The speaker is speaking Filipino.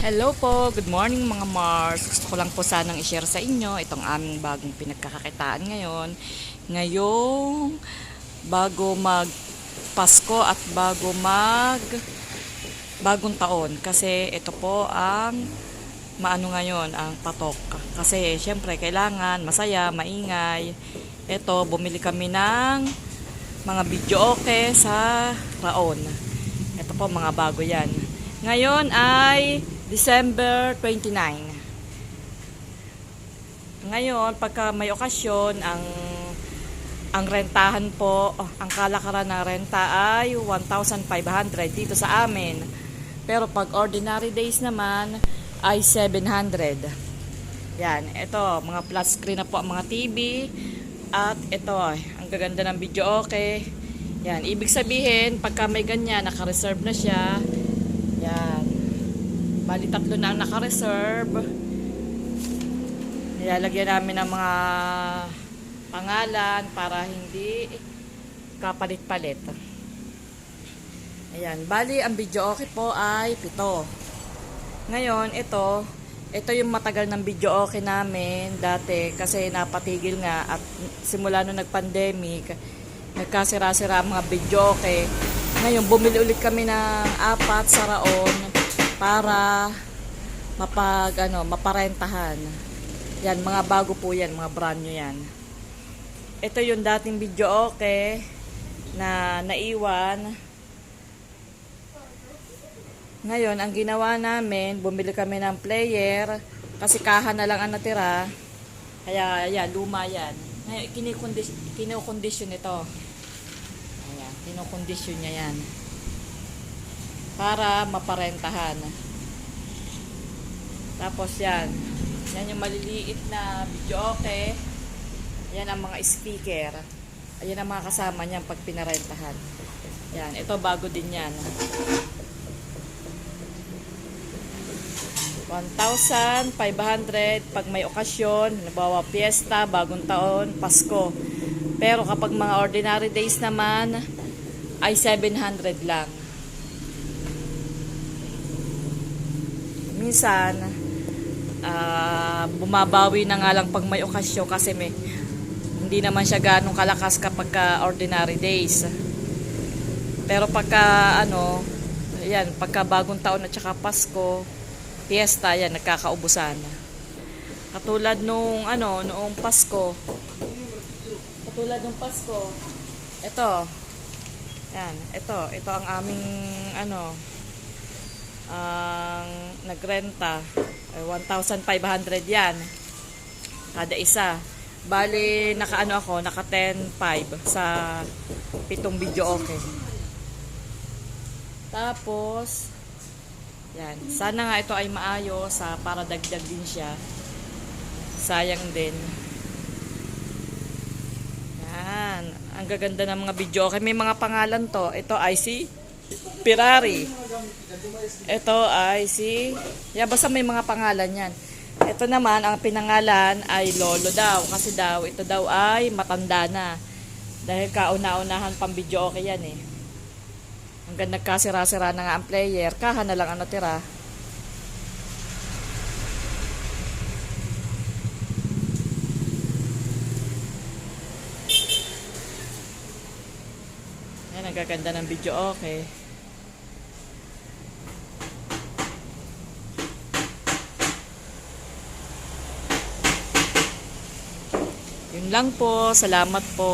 Hello po, good morning mga Mars. Gusto ko lang po sanang i-share sa inyo itong aming bagong pinagkakakitaan ngayon. Ngayong bago mag Pasko at bagong taon. Kasi ito po ang maano ngayon, ang patok. Kasi syempre kailangan masaya, maingay. Ito, bumili kami ng mga videoke sa Raon. Ito po mga bago yan. Ngayon ay December 29. Ngayon, pagka may okasyon, ang rentahan po, ang kalakaran ng renta ay 1,500 dito sa amin. Pero pag ordinary days naman ay 700. Yan, ito, mga flat screen na po ang mga TV. At ito, ang gaganda ng video okay. Yan, ibig sabihin, pagka may ganyan, naka-reserve na siya. Yan. Bali, 3 na ang naka-reserve. Nilalagyan namin ng mga pangalan para hindi kapalit-palit. Ayan. Bali, ang video okay po ay 7. Ngayon, ito yung matagal ng video okay namin dati kasi napatigil nga at simula nung nag-pandemic, nagkasira-sira ang mga video okay. Ngayon, bumili ulit kami ng 4 sa Raon para maparentahan. Yan, mga bago po yan, mga brand new yan. Ito yung dating video okay na naiwan. Ngayon, ang ginawa namin, bumili kami ng player kasi kaha na lang ang natira. Kaya, ayan, luma yan. Ngayon, kinukondisyon ito. Ayan, kinukondisyon niya yan para maparentahan. Tapos yan yung maliliit na video okay. Yan ang mga speaker. Ayan ang mga kasama niyan pag pinarentahan. Yan, ito bago din yan. 1,500 pag may okasyon, halimbawa piyesta, bagong taon, Pasko. Pero kapag mga ordinary days naman ay 700 lang. Minsan bumabawi na nga lang pag may okasyon kasi hindi naman siya ganong kalakas kapag ordinary days. Pero pagka pagka bagong taon at saka Pasko, fiesta, yan, nagkakaubusan. Katulad noong Pasko. Ito ang aming ang nagrenta. 1,500 yan kada isa. Bali, naka 10.5 sa 7 video okay. Tapos yan, sana nga ito ay maayos para dagdag din siya. Sayang din. Yan, ang gaganda ng mga video okay. May mga pangalan to. Ito ay si Ferrari. Ito ay basta may mga pangalan yan. Ito naman, ang pinangalan ay Lolo daw. Kasi ito daw ay matanda na. Dahil kauna-unahan pang video okay yan eh. Hanggang nagkasira-sira na nga ang player, kaha na lang ang natira. Yan, ang gaganda ng video okay. Yun lang po. Salamat po.